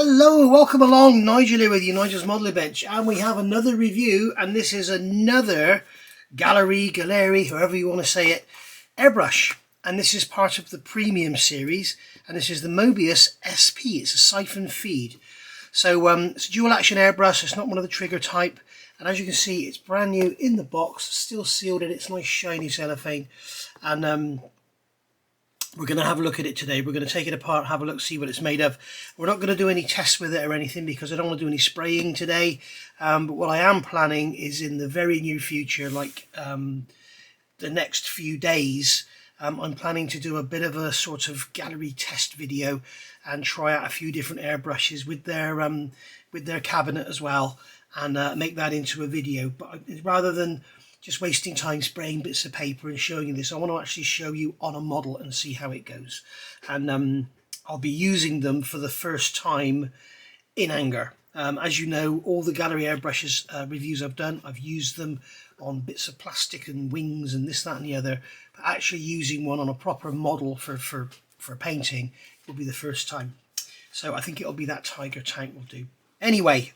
Hello, welcome along. Nigel here with you, Nigel's Modelling Bench, and we have another review, and this is another Gaahleri, however you want to say it, airbrush, and this is part of the premium series, and this is the Mobius SP. It's a siphon feed, so it's a dual action airbrush. It's not one of the trigger type, and as you can see, it's brand new in the box, still sealed in its nice shiny cellophane, and we're going to have a look at it today. We're going to take it apart, have a look, see what it's made of. We're not going to do any tests with it or anything because I don't want to do any spraying today. But what I am planning is in the very near future, like the next few days, I'm planning to do a bit of a sort of Gaahleri test video and try out a few different airbrushes with their cabinet as well, and make that into a video. But rather than just wasting time spraying bits of paper and showing you this, I want to actually show you on a model and see how it goes. And I'll be using them for the first time in anger. As you know, all the Gaahleri airbrushes reviews I've done, I've used them on bits of plastic and wings and this, that and the other. But actually using one on a proper model for painting will be the first time. So I think it'll be that tiger tank will do. Anyway,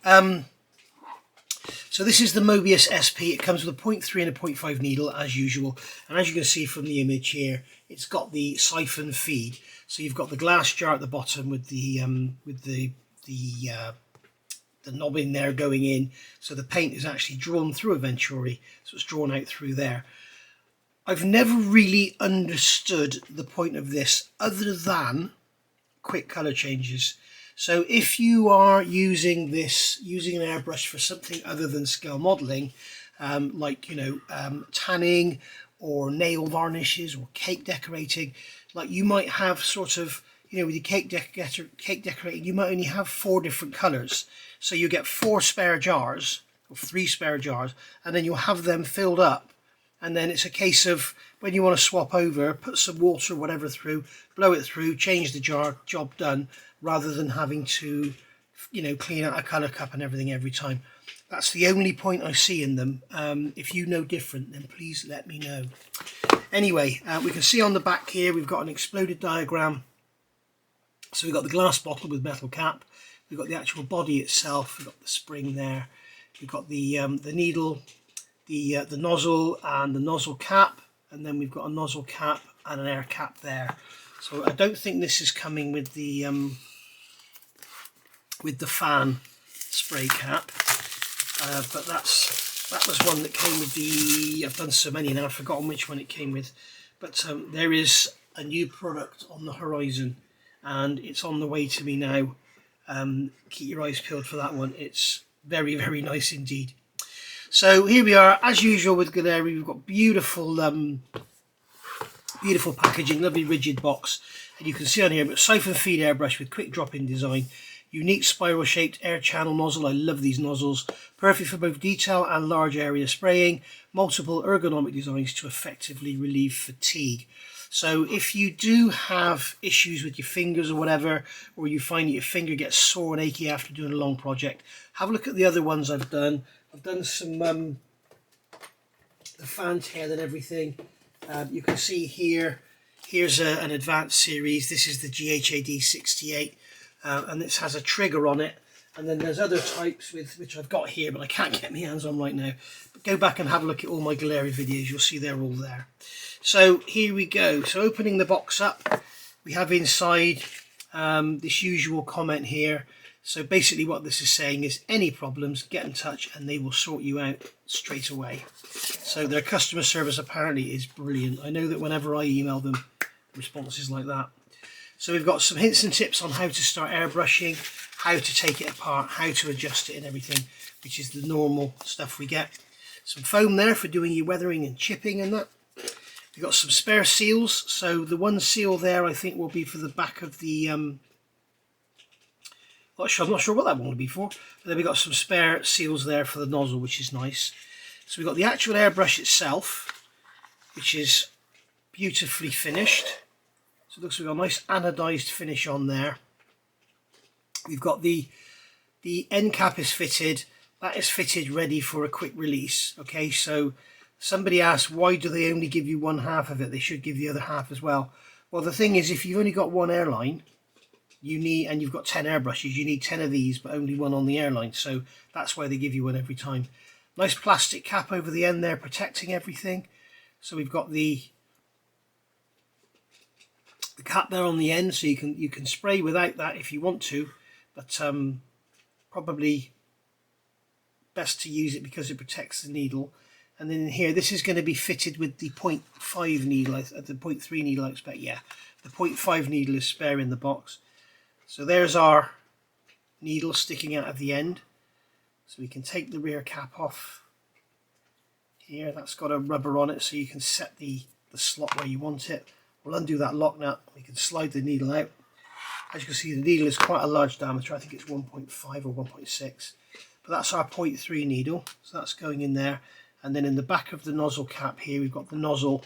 so this is the Mobius SP. It comes with a 0.3 and a 0.5 needle as usual, and as you can see from the image here, it's got the siphon feed. So you've got the glass jar at the bottom with the knob in there going in, so the paint is actually drawn through a venturi, so it's drawn out through there. I've never really understood the point of this other than quick color changes. So if you are using an airbrush for something other than scale modeling, like tanning or nail varnishes or cake decorating, like you might have sort of, with your cake decorating, you might only have 4 different colors. So you get 4 spare jars or 3 spare jars, and then you'll have them filled up. And then it's a case of when you want to swap over, put some water or whatever through, blow it through, change the jar, job done, rather than having to, clean out a colour cup and everything every time. That's the only point I see in them. If you know different, then please let me know. Anyway, we can see on the back here, we've got an exploded diagram. So we've got the glass bottle with metal cap. We've got the actual body itself. We've got the spring there. We've got the needle, the nozzle and the nozzle cap. And then we've got a nozzle cap and an air cap there. So I don't think this is coming with the fan spray cap, but that was one that came with the. I've done so many now, I've forgotten which one it came with. But there is a new product on the horizon, and it's on the way to me now. Keep your eyes peeled for that one. It's very, very nice indeed. So here we are, as usual with Gaahleri. We've got beautiful packaging, lovely rigid box, and you can see on here, but siphon feed airbrush with quick drop-in design, unique spiral shaped air channel nozzle. I love these nozzles, perfect for both detail and large area spraying, multiple ergonomic designs to effectively relieve fatigue. So if you do have issues with your fingers or whatever, or you find that your finger gets sore and achy after doing a long project, have a look at the other ones I've done. I've done some the fan tail and everything. You can see here's an advanced series. This is the GHAD 68, and this has a trigger on it. And then there's other types which I've got here, but I can't get my hands on right now. But go back and have a look at all my Gaahleri videos. You'll see they're all there. So here we go. So opening the box up, we have inside this usual comment here. So basically what this is saying is any problems, get in touch and they will sort you out straight away. So their customer service apparently is brilliant. I know that whenever I email them, responses like that. So we've got some hints and tips on how to start airbrushing, how to take it apart, how to adjust it and everything, which is the normal stuff we get. Some foam there for doing your weathering and chipping and that. We've got some spare seals. So the one seal there I think will be for the back of the I'm not sure what that one will be for, but then we've got some spare seals there for the nozzle, which is nice. So we've got the actual airbrush itself, which is beautifully finished. So it looks like a nice anodized finish on there. We've got the end cap is fitted. That is fitted ready for a quick release. Okay, so somebody asked, why do they only give you one half of it? They should give the other half as well. Well, the thing is, if you've only got one airline, you need, and you've got 10 airbrushes, you need 10 of these, but only one on the airline. So that's why they give you one every time. Nice plastic cap over the end there, protecting everything. So we've got the cap there on the end, so you can spray without that if you want to, but probably best to use it because it protects the needle. And then in here, this is going to be fitted with the 0.5 needle, the 0.3 needle I expect, yeah. The 0.5 needle is spare in the box. So there's our needle sticking out of the end. So we can take the rear cap off here. That's got a rubber on it, so you can set the slot where you want it. We'll undo that lock nut. We can slide the needle out. As you can see, the needle is quite a large diameter. I think it's 1.5 or 1.6. But that's our 0.3 needle. So that's going in there. And then in the back of the nozzle cap here, we've got the nozzle.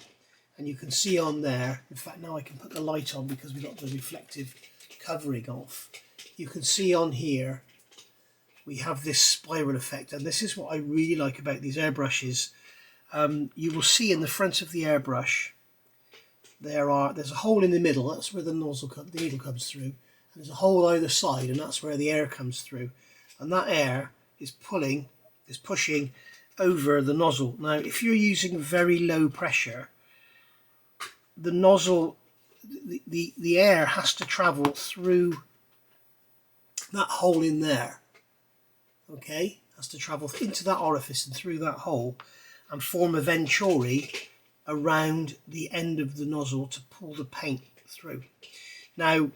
And you can see on there, in fact, now I can put the light on because we've got the reflective covering off. You can see on here, we have this spiral effect. And this is what I really like about these airbrushes. You will see in the front of the airbrush, there's a hole in the middle. That's where the needle comes through. And there's a hole either side, and that's where the air comes through. And that air is pushing over the nozzle. Now, if you're using very low pressure, the nozzle, the air has to travel through that hole in there. Okay, has to travel into that orifice and through that hole and form a venturi around the end of the nozzle to pull the paint through. Now,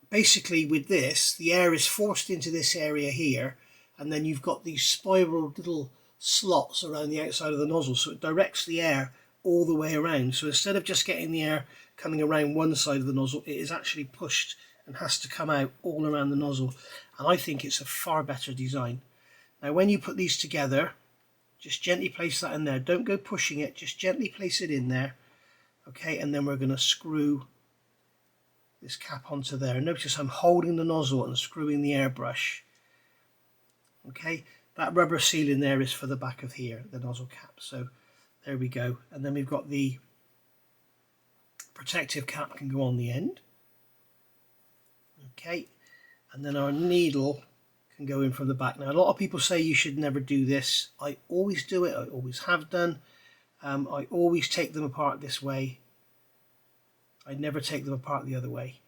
basically with this, the air is forced into this area here, and then you've got these spiral little slots around the outside of the nozzle, so it directs the air all the way around. So instead of just getting the air coming around one side of the nozzle, it is actually pushed and has to come out all around the nozzle. And I think it's a far better design. Now when you put these together, just gently place that in there. Don't go pushing it, just gently place it in there. Okay, and then we're going to screw this cap onto there. Notice I'm holding the nozzle and screwing the airbrush. Okay, that rubber seal in there is for the back of here, the nozzle cap. So there we go. And then we've got the protective cap can go on the end. Okay, and then our needle can go in from the back. Now, a lot of people say you should never do this. I always do it. I always have done. I always take them apart this way. I never take them apart the other way.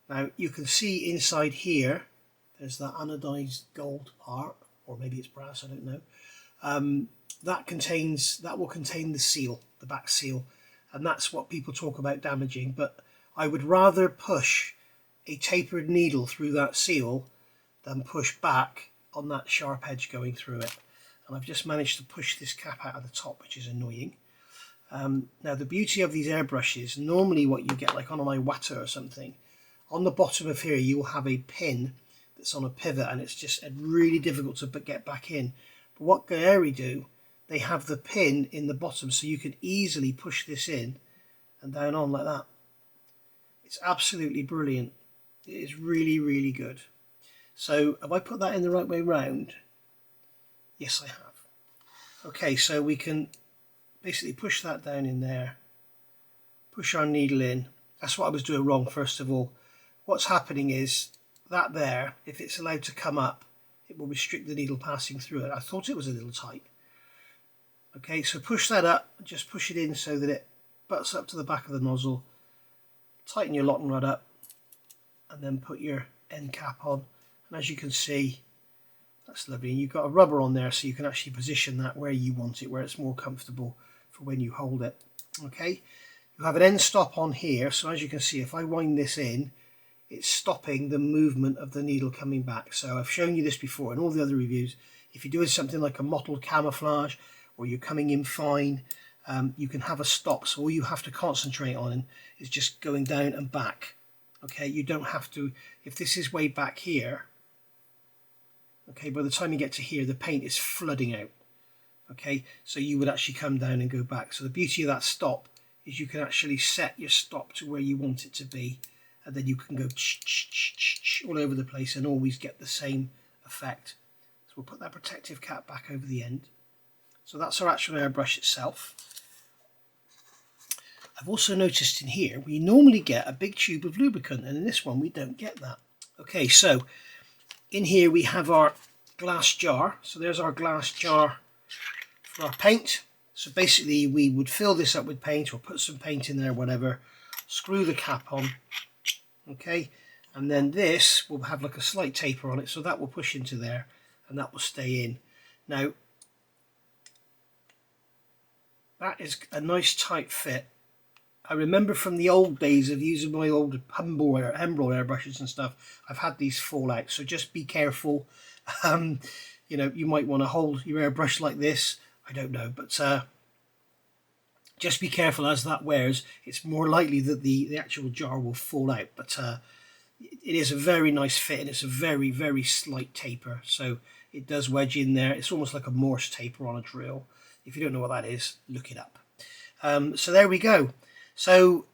Now, you can see inside here, there's that anodized gold part, or maybe it's brass, I don't know. That will contain the seal, the back seal, and that's what people talk about damaging. But I would rather push a tapered needle through that seal than push back on that sharp edge going through it. And I've just managed to push this cap out of the top, which is annoying. Now the beauty of these airbrushes, normally what you get like on an Iwata or something, on the bottom of here you will have a pin that's on a pivot, and it's just really difficult to get back in. But what Gaahleri do, they have the pin in the bottom, so you can easily push this in and down on like that. It's absolutely brilliant. It is really, really good. So have I put that in the right way round? Yes, I have. Okay, so we can basically push that down in there, push our needle in. That's what I was doing wrong, first of all. What's happening is that there, if it's allowed to come up, it will restrict the needle passing through it. I thought it was a little tight. Okay, so push that up, just push it in so that it butts up to the back of the nozzle. Tighten your lock nut up, and then put your end cap on. And as you can see, that's lovely. And you've got a rubber on there, so you can actually position that where you want it, where it's more comfortable for when you hold it. Okay, you have an end stop on here, so as you can see, if I wind this in, it's stopping the movement of the needle coming back. So I've shown you this before in all the other reviews. If you're doing something like a mottled camouflage, or you're coming in fine, you can have a stop. So all you have to concentrate on is just going down and back. Okay, you don't have to, if this is way back here, okay, by the time you get to here, the paint is flooding out. Okay, so you would actually come down and go back. So the beauty of that stop is you can actually set your stop to where you want it to be, and then you can go all over the place and always get the same effect. So we'll put that protective cap back over the end. So that's our actual airbrush itself. I've also noticed in here, we normally get a big tube of lubricant, and in this one we don't get that. Okay, so in here we have our glass jar. So there's our glass jar for our paint. So basically we would fill this up with paint or put some paint in there, whatever, screw the cap on, okay, and then this will have like a slight taper on it, so that will push into there and that will stay in. Now that is a nice tight fit. I remember from the old days of using my old Humble airbrushes and stuff, I've had these fall out, so just be careful. You know, you might want to hold your airbrush like this, I don't know, but just be careful as that wears. It's more likely that the actual jar will fall out, but it is a very nice fit and it's a very, very slight taper, so it does wedge in there. It's almost like a Morse taper on a drill. If you don't know what that is, look it up. So there we go. So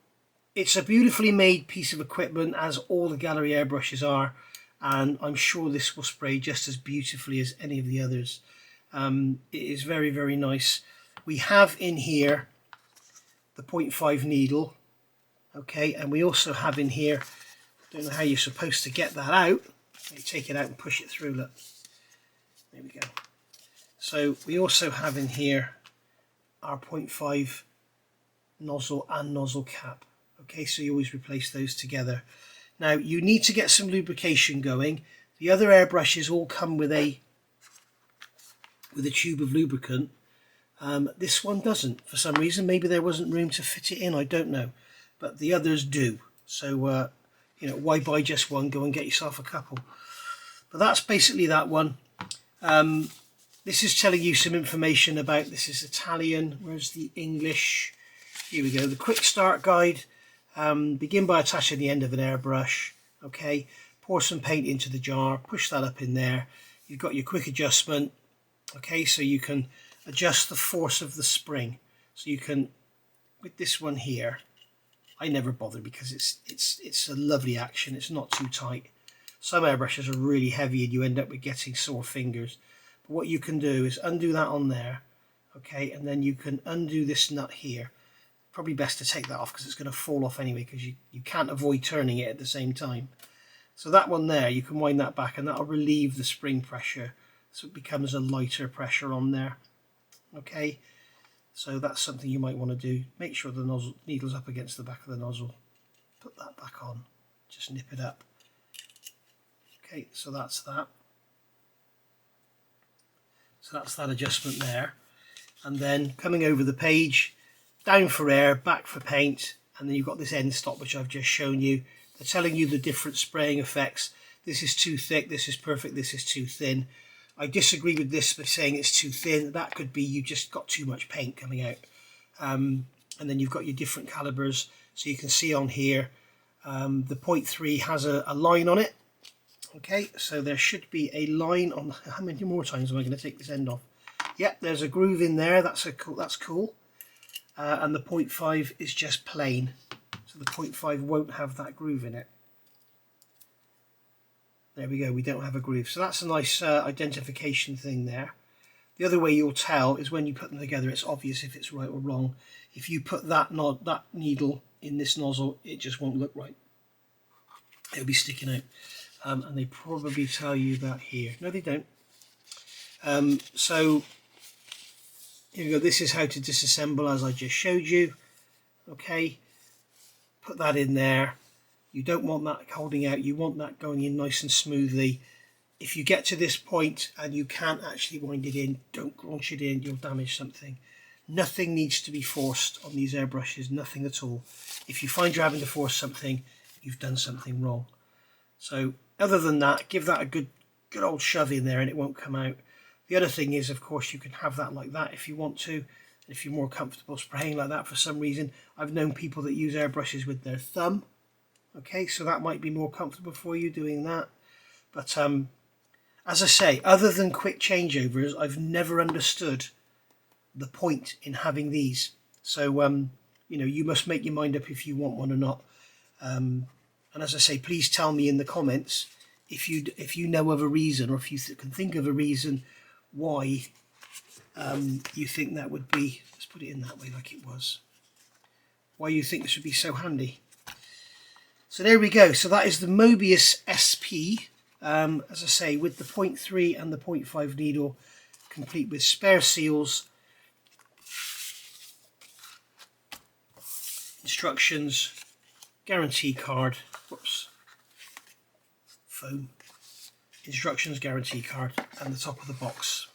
it's a beautifully made piece of equipment, as all the Gaahleri airbrushes are, and I'm sure this will spray just as beautifully as any of the others. It is very, very nice. We have in here the 0.5 needle, okay, and we also have in here, I don't know how you're supposed to get that out. You take it out and push it through, look. There we go. So we also have in here our 0.5 nozzle and nozzle cap. Okay, so you always replace those together. Now you need to get some lubrication going. The other airbrushes all come with a tube of lubricant. This one doesn't for some reason. Maybe there wasn't room to fit it in, I don't know, but the others do. So you know, why buy just one? Go and get yourself a couple. But that's basically that one. This is telling you some information about, this is Italian, where's the English? Here we go, the quick start guide. Begin by attaching the end of an airbrush, okay, pour some paint into the jar, push that up in there. You've got your quick adjustment, okay, so you can adjust the force of the spring. So you can, with this one here, I never bother because it's a lovely action, it's not too tight. Some airbrushes are really heavy and you end up with getting sore fingers. But what you can do is undo that on there, okay, and then you can undo this nut here. Probably best to take that off because it's going to fall off anyway, because you can't avoid turning it at the same time. So that one there, you can wind that back and that'll relieve the spring pressure, so it becomes a lighter pressure on there. Okay, so that's something you might want to do. Make sure the nozzle needle's up against the back of the nozzle. Put that back on, just nip it up. Okay, so that's that. So that's that adjustment there. And then coming over the page, down for air, back for paint, and then you've got this end stop which I've just shown you. They're telling you the different spraying effects. This is too thick, this is perfect, this is too thin. I disagree with this by saying it's too thin. That could be you just got too much paint coming out. And then you've got your different calibers. So you can see on here, the 0.3 has a line on it. Okay, so there should be a line on. How many more times am I going to take this end off? Yep, there's a groove in there. That's cool. And the 0.5 is just plain, so the 0.5 won't have that groove in it. There we go, we don't have a groove, so that's a nice identification thing there. The other way you'll tell is when you put them together. It's obvious if it's right or wrong. If you put that needle in this nozzle, it just won't look right. It'll be sticking out. And they probably tell you that here. No, they don't. So here we go. This is how to disassemble, as I just showed you. Okay, put that in there. You don't want that holding out. You want that going in nice and smoothly. If you get to this point and you can't actually wind it in, don't launch it in. You'll damage something. Nothing needs to be forced on these airbrushes. Nothing at all. If you find you're having to force something, you've done something wrong. So other than that, give that a good old shove in there and it won't come out. The other thing is, of course, you can have that like that if you want to. If you're more comfortable spraying like that for some reason. I've known people that use airbrushes with their thumb. Okay, so that might be more comfortable for you doing that. But as I say, other than quick changeovers, I've never understood the point in having these. So, you know, you must make your mind up if you want one or not. And as I say, please tell me in the comments if you know of a reason, or if you can think of a reason why you think that would be. Let's put it in that way like it was. Why you think this would be so handy. So there we go. So that is the Mobius SP, as I say, with the 0.3 and the 0.5 needle, complete with spare seals, instructions, guarantee card, whoops, foam, instructions, guarantee card, and the top of the box.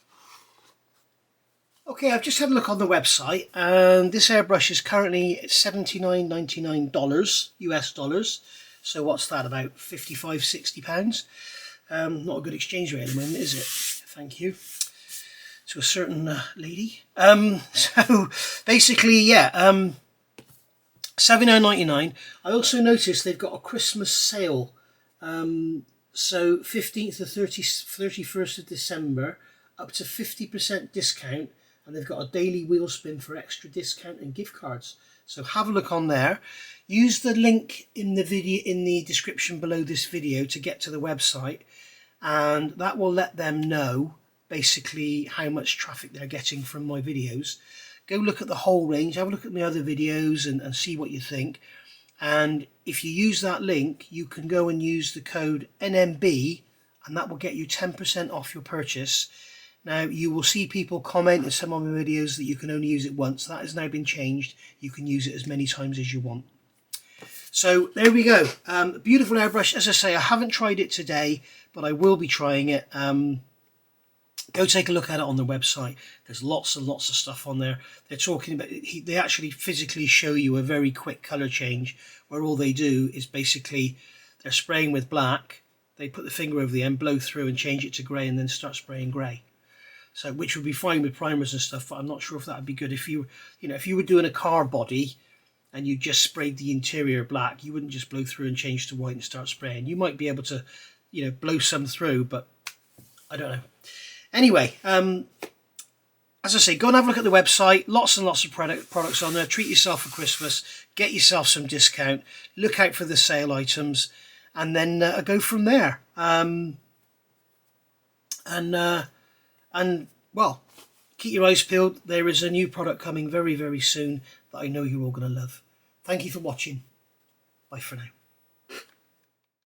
Okay, I've just had a look on the website, and this airbrush is currently $79.99 US dollars. So what's that, about 55, 60 pounds? Not a good exchange rate at the moment, is it? Thank you to a certain lady. So basically, yeah, $79.99. I also noticed they've got a Christmas sale. So 15th to 31st of December, up to 50% discount. And they've got a daily wheel spin for extra discount and gift cards. So have a look on there. Use the link in the video, in the description below this video, to get to the website, and that will let them know basically how much traffic they're getting from my videos. Go look at the whole range, have a look at my other videos, and see what you think. And if you use that link, you can go and use the code NMB, and that will get you 10% off your purchase. Now, you will see people comment in some of my videos that you can only use it once. That has now been changed. You can use it as many times as you want. So there we go. Beautiful airbrush. As I say, I haven't tried it today, but I will be trying it. Go take a look at it on the website. There's lots and lots of stuff on there. They're talking about, they actually physically show you a very quick color change, where all they do is basically they're spraying with black. They put the finger over the end, blow through and change it to grey, and then start spraying grey. So, which would be fine with primers and stuff, but I'm not sure if that would be good if you know, if you were doing a car body and you just sprayed the interior black, you wouldn't just blow through and change to white and start spraying. You might be able to, you know, blow some through, but I don't know. Anyway, as I say, go and have a look at the website. Lots and lots of products on there. Treat yourself for Christmas. Get yourself some discount. Look out for the sale items, and then go from there. And well, keep your eyes peeled. There is a new product coming very, very soon that I know you're all going to love. Thank you for watching. Bye for now.